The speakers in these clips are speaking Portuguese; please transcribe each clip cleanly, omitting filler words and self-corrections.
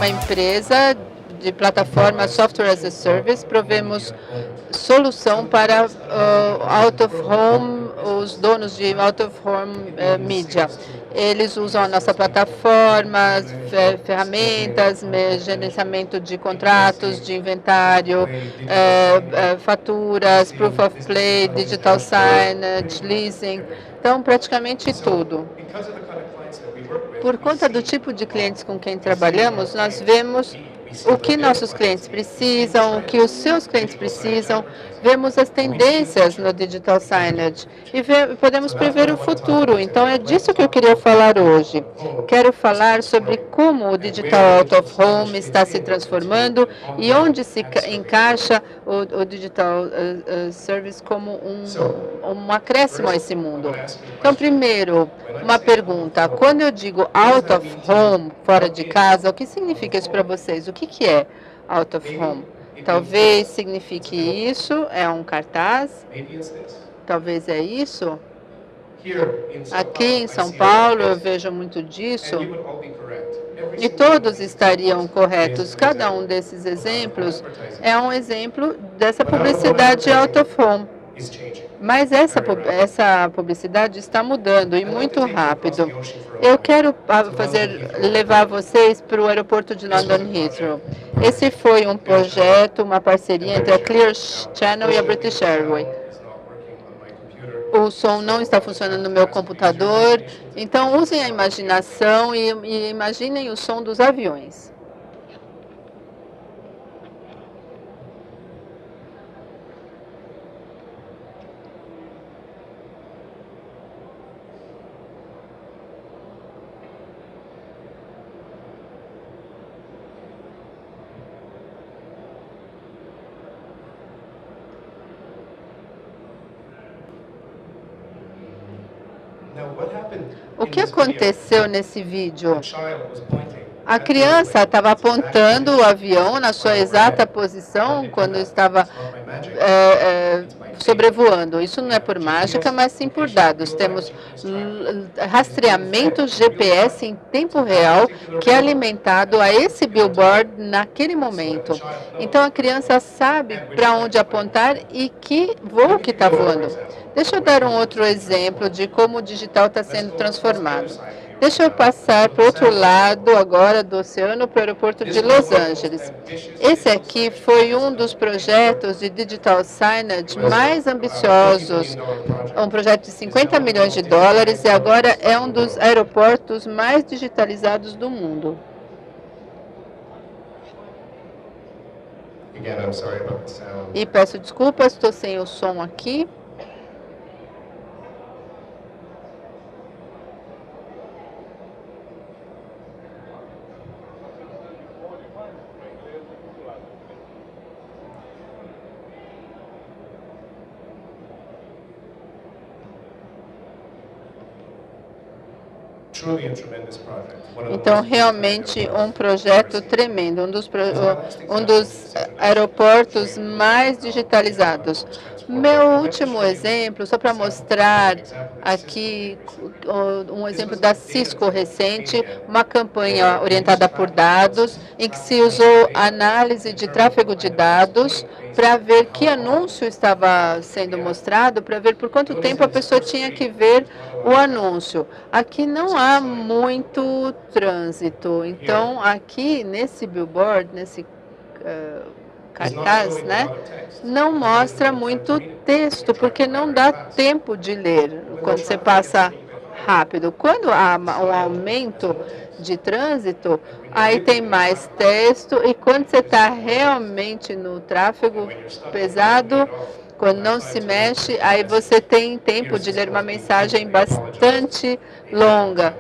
empresa de plataforma Software as a Service, provemos solução para out of home, os donos de out of home mídia. Eles usam a nossa plataforma, ferramentas, gerenciamento de contratos, de inventário, faturas, proof of play, digital signage, leasing, então praticamente tudo. Por conta do tipo de clientes com quem trabalhamos, nós vemos o que nossos clientes precisam, o que os seus clientes precisam, vemos as tendências no digital signage e podemos prever o futuro. Então, é disso que eu queria falar hoje. Quero falar sobre como o digital out of home está se transformando e onde se encaixa o digital service como um acréscimo a esse mundo. Então, primeiro, uma pergunta. Quando eu digo out of home, fora de casa, o que significa isso para vocês? O que é out of home? Talvez signifique isso, é um cartaz. Talvez é isso. Aqui em São Paulo eu vejo muito disso. E todos estariam corretos. Cada um desses exemplos é um exemplo dessa publicidade out of home. Mas essa publicidade está mudando e muito rápido. Eu quero levar vocês para o aeroporto de London Heathrow. Esse foi um projeto, uma parceria entre a Clear Channel e a British Airways. O som não está funcionando no meu computador, então usem a imaginação e imaginem o som dos aviões. O que aconteceu nesse vídeo? A criança estava apontando o avião na sua exata posição quando estava sobrevoando. Isso não é por mágica, mas sim por dados. Temos rastreamento GPS em tempo real que é alimentado a esse billboard naquele momento. Então, a criança sabe para onde apontar e que voo que está voando. Deixa eu dar um outro exemplo de como o digital está sendo transformado. Deixa eu passar para o outro lado agora do oceano, para o aeroporto de Los Angeles. Esse aqui foi um dos projetos de digital signage mais ambiciosos, um projeto de 50 milhões de dólares e agora é um dos aeroportos mais digitalizados do mundo. E peço desculpas, estou sem o som aqui. Então, realmente um projeto tremendo, um dos aeroportos mais digitalizados. Meu último exemplo, só para mostrar aqui um exemplo da Cisco recente, uma campanha orientada por dados, em que se usou análise de tráfego de dados para ver que anúncio estava sendo mostrado, para ver por quanto tempo a pessoa tinha que ver o anúncio. Aqui não há muito trânsito, então aqui nesse billboard, nesse cartaz, né, não mostra muito texto, porque não dá tempo de ler quando você passa rápido. Quando há um aumento de trânsito, aí tem mais texto, e quando você está realmente no tráfego pesado, quando não se mexe, aí você tem tempo de ler uma mensagem bastante longa.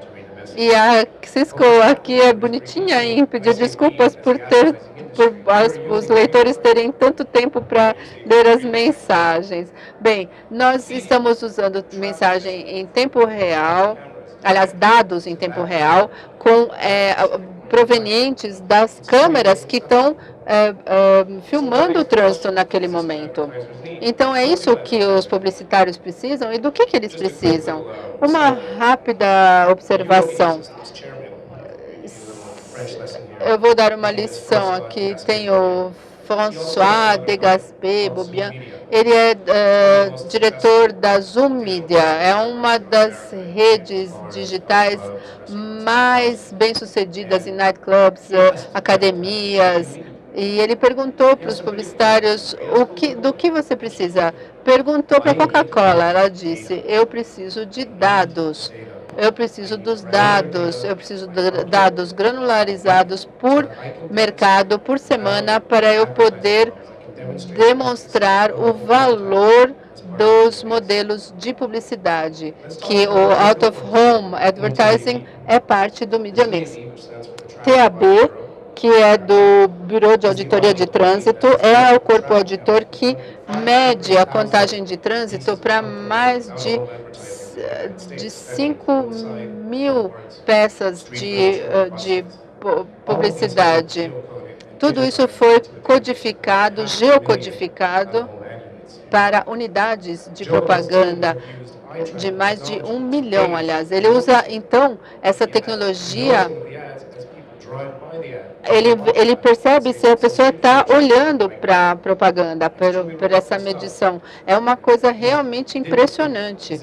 E a Cisco aqui é bonitinha em pedir desculpas por os leitores terem tanto tempo para ler as mensagens. Bem, nós estamos usando mensagem em tempo real, aliás, dados em tempo real, provenientes das câmeras que estão filmando o trânsito naquele momento. Então, é isso que os publicitários precisam. E do que eles precisam? Uma rápida observação. eu vou dar uma lição aqui. Tem o François Degaspé-Bobian. Ele é diretor da Zoom Media. É uma das redes digitais mais bem-sucedidas em nightclubs, academias. E ele perguntou para os publicitários do que você precisa. Perguntou para a Coca-Cola. Ela disse: eu preciso de dados. Eu preciso dos dados, eu preciso de dados granularizados por mercado, por semana, para eu poder demonstrar o valor dos modelos de publicidade, que o out-of-home advertising é parte do Media Mix. TAB, que é do Bureau de Auditoria de Trânsito, é o corpo auditor que mede a contagem de trânsito para mais de 5.000 peças de publicidade. Tudo isso foi codificado, geocodificado para unidades de propaganda de mais de 1 milhão, aliás. Ele usa, então, essa tecnologia. Ele percebe se a pessoa está olhando para a propaganda, por essa medição. É uma coisa realmente impressionante.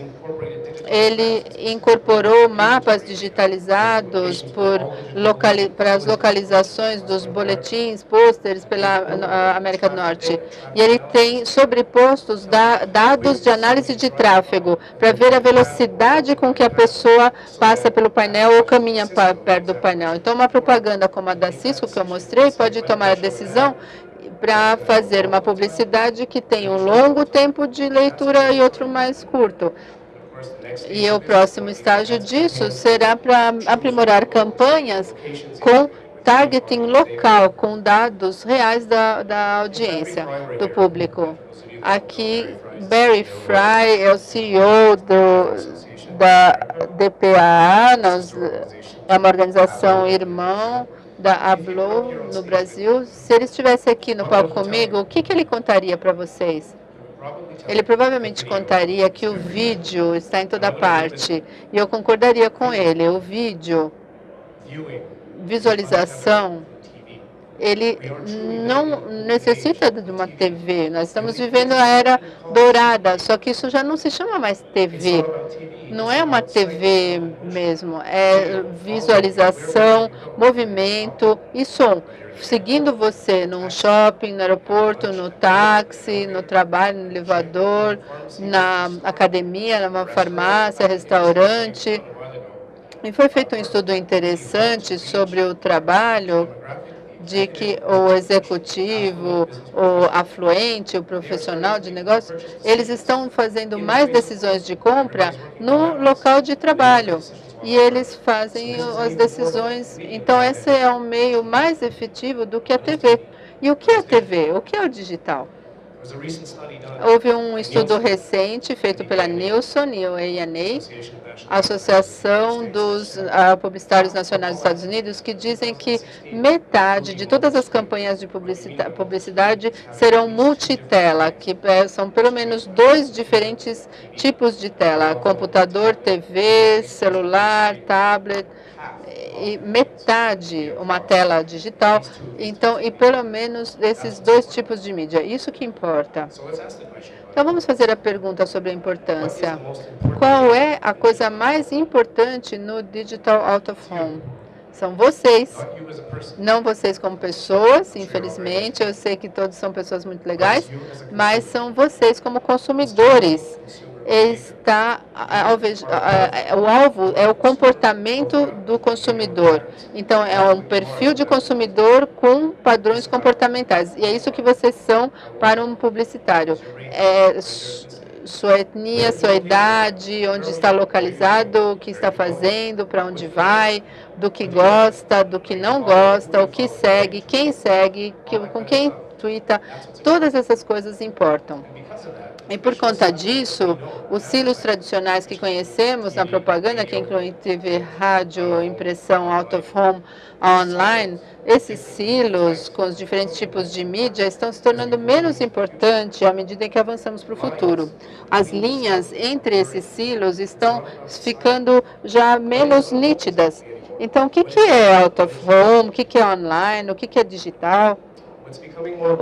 Ele incorporou mapas digitalizados para as localizações dos boletins, pôsteres pela América do Norte. E ele tem sobrepostos dados de análise de tráfego, para ver a velocidade com que a pessoa passa pelo painel ou caminha perto do painel. Então, uma propaganda como a da Cisco, que eu mostrei, pode tomar a decisão para fazer uma publicidade que tem um longo tempo de leitura e outro mais curto. E o próximo estágio disso será para aprimorar campanhas com targeting local, com dados reais da audiência, do público. Aqui, Barry Fry é o CEO da DPAA, é uma organização irmã da Ablo no Brasil. Se ele estivesse aqui no palco comigo, o que ele contaria para vocês? Ele provavelmente contaria que o vídeo está em toda parte. E eu concordaria com ele. O vídeo, visualização, ele não necessita de uma TV. Nós estamos vivendo a era dourada, só que isso já não se chama mais TV. Não é uma TV mesmo, é visualização, movimento e som. Seguindo você num shopping, no aeroporto, no táxi, no trabalho, no elevador, na academia, numa farmácia, restaurante. E foi feito um estudo interessante sobre o trabalho de que o executivo, o afluente, o profissional de negócio, eles estão fazendo mais decisões de compra no local de trabalho. E eles fazem as decisões. Então, esse é um meio mais efetivo do que a TV. E o que é a TV? O que é o digital? Houve um estudo recente feito pela Nielsen e o ANA, a Associação dos Publicitários Nacionais dos Estados Unidos, que dizem que metade de todas as campanhas de publicidade serão multitela, que são pelo menos 2 diferentes tipos de tela: computador, TV, celular, tablet, e metade uma tela digital. Então, e pelo menos esses 2 tipos de mídia. Isso que importa. Então, vamos fazer a pergunta sobre a importância. Qual é a coisa mais importante no Digital Out of Home? São vocês, não vocês como pessoas, infelizmente. Eu sei que todos são pessoas muito legais, mas são vocês como consumidores. O alvo é o comportamento do consumidor. Então, é um perfil de consumidor com padrões comportamentais. E é isso que vocês são para um publicitário. Sua etnia, sua idade, onde está localizado, o que está fazendo, para onde vai, do que gosta, do que não gosta, o que segue, quem segue, com quem twitta. Todas essas coisas importam. E por conta disso, os silos tradicionais que conhecemos na propaganda, que incluem TV, rádio, impressão, out of home, online, esses silos com os diferentes tipos de mídia estão se tornando menos importantes à medida em que avançamos para o futuro. As linhas entre esses silos estão ficando já menos nítidas. Então, o que é out of home, o que é online, o que é digital?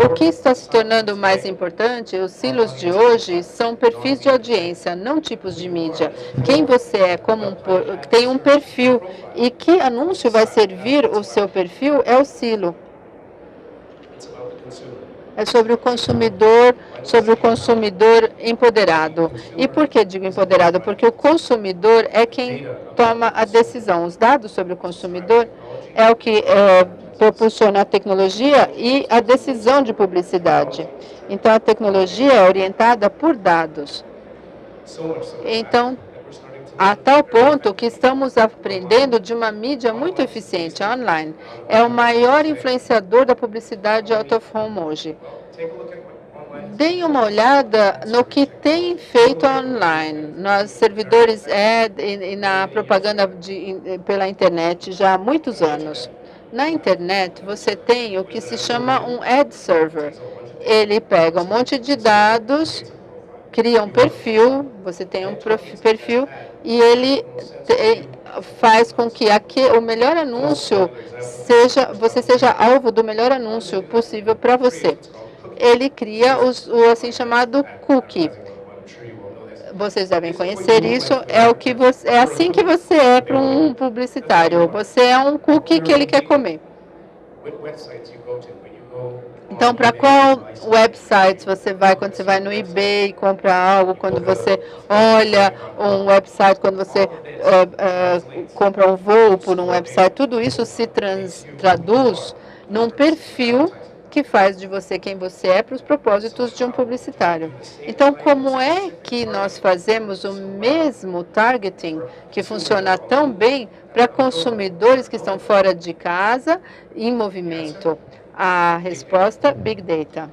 O que está se tornando mais importante, os silos de hoje, são perfis de audiência, não tipos de mídia. Quem você é, tem um perfil, e que anúncio vai servir o seu perfil é o silo. É sobre o consumidor empoderado. E por que digo empoderado? Porque o consumidor é quem toma a decisão. Os dados sobre o consumidor é o que proporciona a tecnologia e a decisão de publicidade. Então, a tecnologia é orientada por dados. Então, a tal ponto que estamos aprendendo de uma mídia muito eficiente, online. É o maior influenciador da publicidade out of home hoje. Deem uma olhada no que tem feito online, nos servidores ad e na propaganda pela internet já há muitos anos. Na internet, você tem o que se chama um ad server. Ele pega um monte de dados, cria um perfil, você tem um perfil, e ele faz com que o melhor anúncio você seja alvo do melhor anúncio possível para você. Ele cria o assim chamado cookie. Vocês devem conhecer isso. É assim que você é para um publicitário. Você é um cookie que ele quer comer. Então, para qual website você vai quando você vai no eBay compra algo, quando você olha um website, quando você compra um voo por um website, tudo isso se traduz num perfil que faz de você quem você é para os propósitos de um publicitário. Então, como é que nós fazemos o mesmo targeting que funciona tão bem para consumidores que estão fora de casa, em movimento? A resposta, Big Data.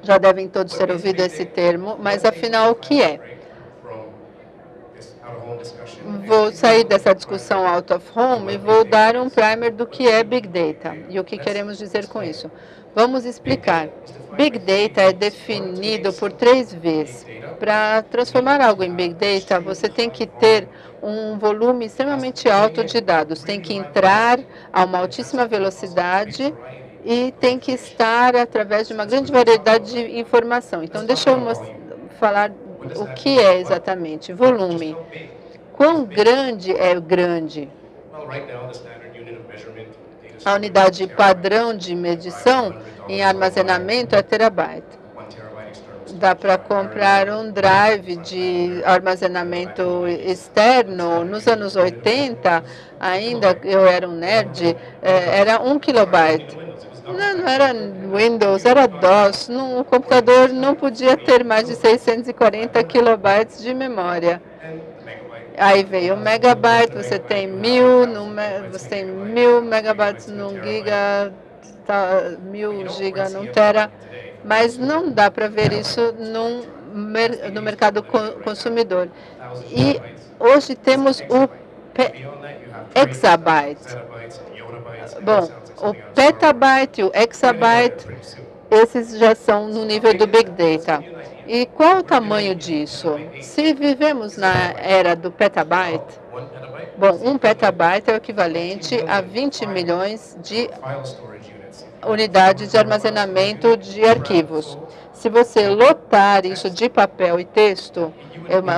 Já devem todos ter ouvido esse termo, mas afinal, o que é? Vou sair dessa discussão out of home e vou dar um primer do que é Big Data e o que queremos dizer com isso. Vamos explicar. Big Data é definido por 3 Vs. Para transformar algo em Big Data, você tem que ter um volume extremamente alto de dados. Tem que entrar a uma altíssima velocidade e tem que estar através de uma grande variedade de informação. Então, deixa eu falar o que é exatamente volume. Quão grande é grande? A unidade padrão de medição em armazenamento é terabyte. Dá para comprar um drive de armazenamento externo. Nos anos 80, ainda eu era um nerd, era 1 kilobyte. Não era Windows, era DOS. O computador não podia ter mais de 640 kilobytes de memória. Aí veio o megabyte, você tem 1000 megabytes num giga, 1000 giga num tera, mas não dá para ver isso no mercado consumidor. E hoje temos o exabyte. Bom, o petabyte e o exabyte, esses já são no nível do Big Data. E qual o tamanho disso? Se vivemos na era do petabyte, bom, 1 petabyte é o equivalente a 20 milhões de unidades de armazenamento de arquivos. Se você lotar isso de papel e texto,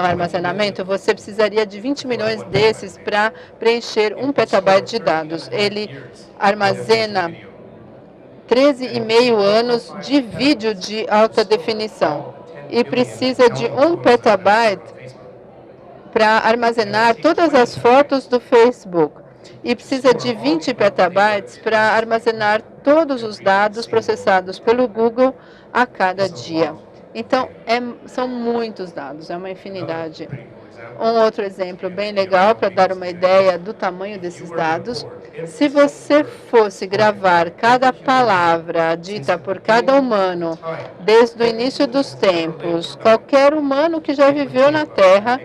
armazenamento, você precisaria de 20 milhões desses para preencher 1 petabyte de dados. Ele armazena 13,5 anos de vídeo de alta definição e precisa de 1 petabyte para armazenar todas as fotos do Facebook e precisa de 20 petabytes para armazenar todos os dados processados pelo Google a cada dia. Então, são muitos dados, é uma infinidade. Um outro exemplo bem legal para dar uma ideia do tamanho desses dados. Se você fosse gravar cada palavra dita por cada humano desde o início dos tempos, qualquer humano que já viveu na Terra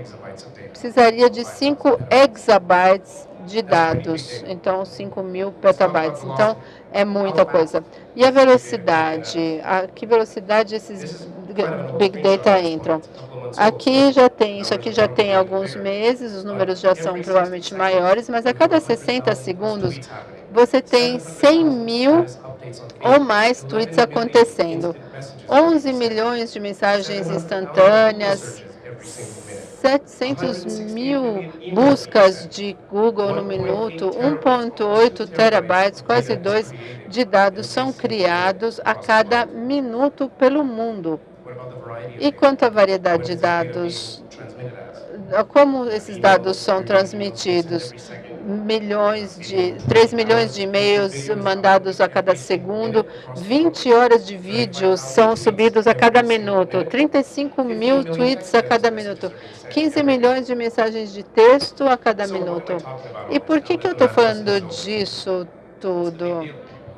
precisaria de 5 exabytes de dados, então 5.000 petabytes. Então, É muita coisa. E a velocidade? A que velocidade esses Big Data entram? Aqui já tem, isso aqui já tem alguns meses, os números já são provavelmente maiores, mas a cada 60 segundos você tem 100 mil ou mais tweets acontecendo. 11 milhões de mensagens instantâneas, 700 mil buscas de Google no minuto, 1,8 terabytes, quase 2, de dados são criados a cada minuto pelo mundo. E quanto à variedade de dados, como esses dados são transmitidos? 3 milhões de e-mails mandados a cada segundo, 20 horas de vídeos são subidos a cada minuto, 35 mil tweets a cada minuto, 15 milhões de mensagens de texto a cada minuto. E por que eu estou falando disso tudo?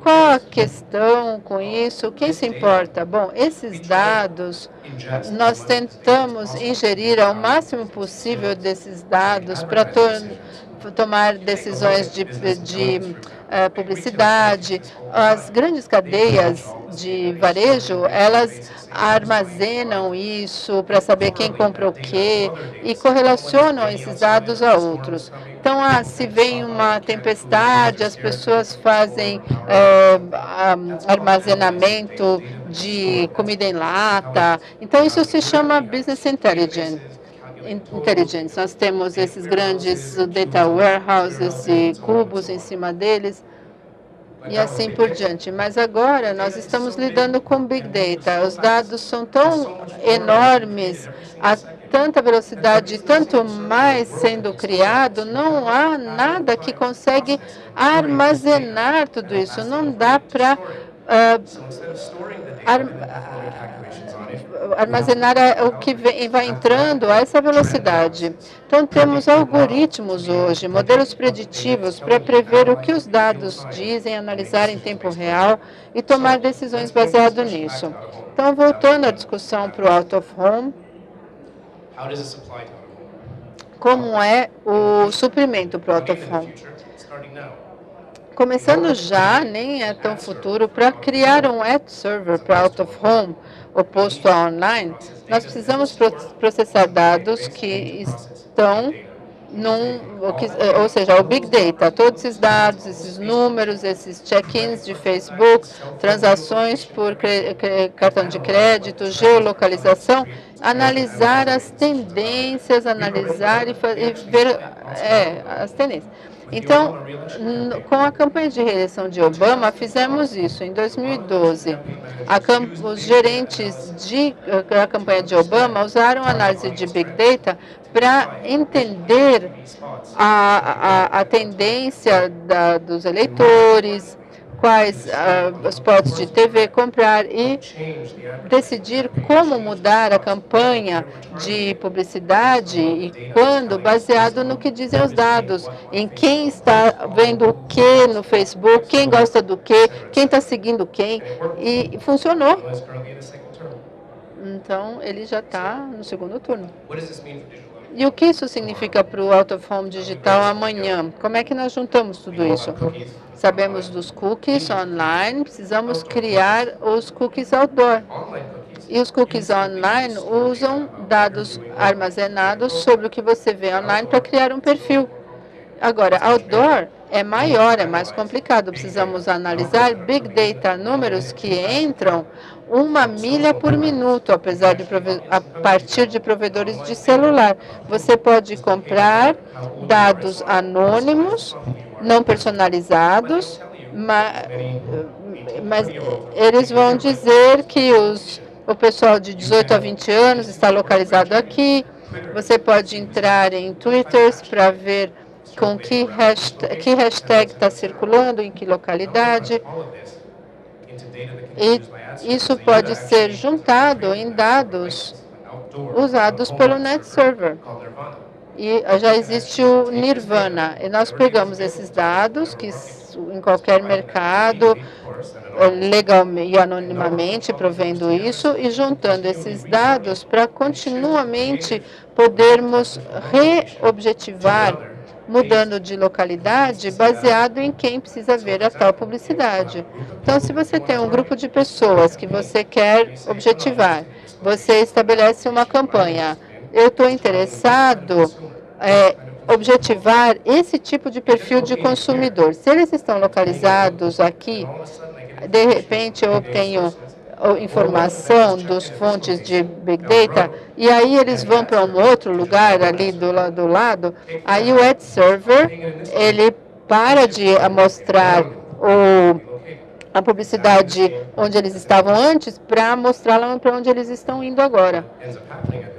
Qual a questão com isso? Quem se importa? Bom, esses dados, nós tentamos ingerir ao máximo possível desses dados para tomar decisões de publicidade. As grandes cadeias de varejo, elas armazenam isso para saber quem comprou o quê e correlacionam esses dados a outros. Então, se vem uma tempestade, as pessoas fazem armazenamento de comida em lata. Então, isso se chama Business Intelligence. Nós temos esses grandes data warehouses e cubos em cima deles e assim por diante. Mas agora nós estamos lidando com Big Data. Os dados são tão enormes, a tanta velocidade, tanto mais sendo criado, não há nada que consegue armazenar tudo isso. Não dá para armazenar o que vai entrando a essa velocidade. Então, temos algoritmos hoje, modelos preditivos para prever o que os dados dizem, analisar em tempo real e tomar decisões baseado nisso. Então, voltando à discussão para o Out of Home, como é o suprimento para o Out of Home? Começando já, nem é tão futuro, para criar um ad server para Out of Home, oposto a online, nós precisamos processar dados que estão ou seja, o Big Data, todos esses dados, esses números, esses check-ins de Facebook, transações por cartão de crédito, geolocalização, analisar as tendências, analisar e ver as tendências. Então, com a campanha de reeleição de Obama, fizemos isso. Em 2012, os gerentes da campanha de Obama usaram análise de Big Data para entender a tendência dos eleitores, quais spots de TV comprar e decidir como mudar a campanha de publicidade e quando, baseado no que dizem os dados, em quem está vendo o que no Facebook, quem gosta do que, quem está seguindo quem, e funcionou. Então, ele já está no segundo turno. E o que isso significa para o Out of Home digital amanhã? Como é que nós juntamos tudo isso? Sabemos dos cookies online, precisamos criar os cookies outdoor. E os cookies online usam dados armazenados sobre o que você vê online para criar um perfil. Agora, outdoor é maior, é mais complicado. Precisamos analisar Big Data, números que entram 1 milha por minuto, a partir de provedores de celular. Você pode comprar dados anônimos, não personalizados, mas eles vão dizer que o pessoal de 18 a 20 anos está localizado aqui. Você pode entrar em Twitter para ver com que hashtag está circulando, em que localidade. E isso pode ser juntado em dados usados pelo Net Server. E já existe o Nirvana. E nós pegamos esses dados, que em qualquer mercado, legalmente e anonimamente, provendo isso e juntando esses dados para continuamente podermos reobjetivar, mudando de localidade, baseado em quem precisa ver a tal publicidade. Então, se você tem um grupo de pessoas que você quer objetivar, você estabelece uma campanha. Eu estou interessado objetivar esse tipo de perfil de consumidor. Se eles estão localizados aqui, de repente eu obtenho informação dos fontes de Big Data, e aí eles vão para um outro lugar ali do lado, aí o Ad Server, ele para de mostrar a publicidade onde eles estavam antes para mostrá-la para onde eles estão indo agora.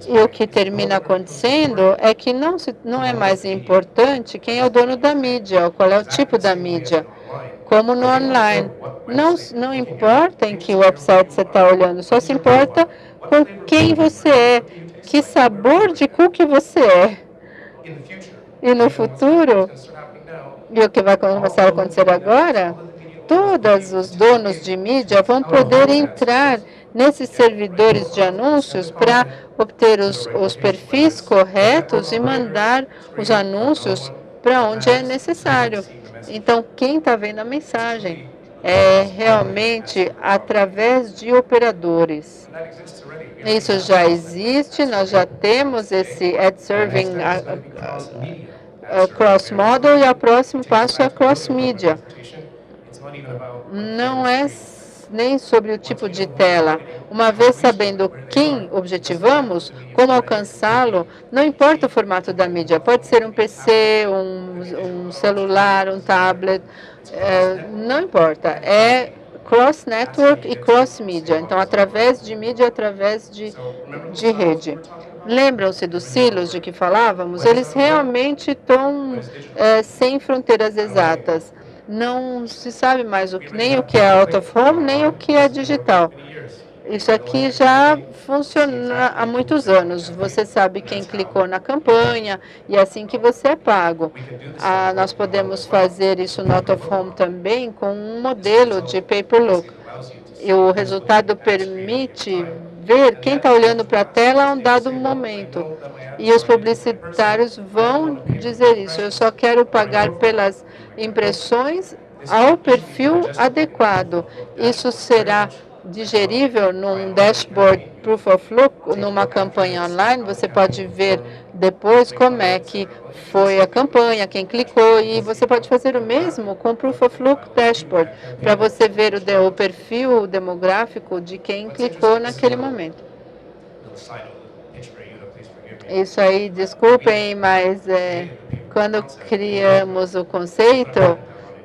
E o que termina acontecendo é que não é mais importante quem é o dono da mídia, ou qual é o tipo da mídia, como no online. Não importa em que website você está olhando, só se importa com quem você é, que sabor de cookie você é. E no futuro, e o que vai começar a acontecer agora, todos os donos de mídia vão poder entrar nesses servidores de anúncios para obter os perfis corretos e mandar os anúncios para onde é necessário. Então, quem está vendo a mensagem é realmente através de operadores. Isso já existe, nós já temos esse Ad Serving Cross Model e o próximo passo é Cross Media. Não é nem sobre o tipo de tela. Uma vez sabendo quem objetivamos, como alcançá-lo, não importa o formato da mídia. Pode ser um PC, um celular, um tablet, não importa. É cross-network e cross-mídia. Então, através de mídia, através de rede. Lembram-se dos silos de que falávamos? Eles realmente estão sem fronteiras exatas. Não se sabe mais nem o que é out of home, nem o que é digital. Isso aqui já funciona há muitos anos. Você sabe quem clicou na campanha e é assim que você é pago. Nós podemos fazer isso no out of home também com um modelo de pay-per-look. E o resultado permite ver quem está olhando para a tela a um dado momento. E os publicitários vão dizer isso. Eu só quero pagar pelas impressões ao perfil adequado. Isso será digerível num dashboard Proof of Look, numa campanha online. Você pode ver depois como é que foi a campanha, quem clicou, e você pode fazer o mesmo com Proof of Look Dashboard, para você ver o perfil demográfico de quem clicou naquele momento. Isso aí, desculpem, mas quando criamos o conceito,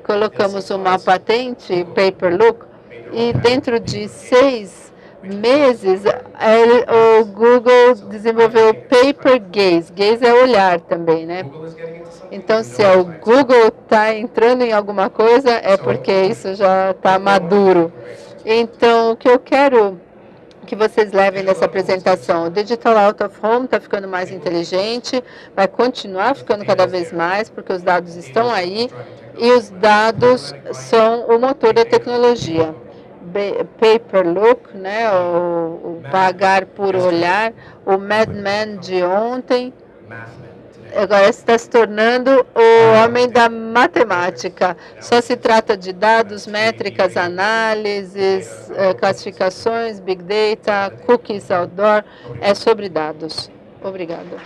colocamos uma patente, Pay-per-Look, e dentro de 6 meses, o Google desenvolveu Pay-per-Gaze. Gaze é olhar também, né? Então, se o Google está entrando em alguma coisa, é porque isso já está maduro. Então, o que eu quero que vocês levem dessa apresentação. O Digital Out of Home está ficando mais inteligente, vai continuar ficando cada vez mais, porque os dados estão aí, e os dados são o motor da tecnologia. Pay-per-look, né, o pagar por olhar, o Mad Men de ontem, agora está se tornando o homem da matemática. Só se trata de dados, métricas, análises, classificações, Big Data, cookies outdoor. É sobre dados. Obrigada.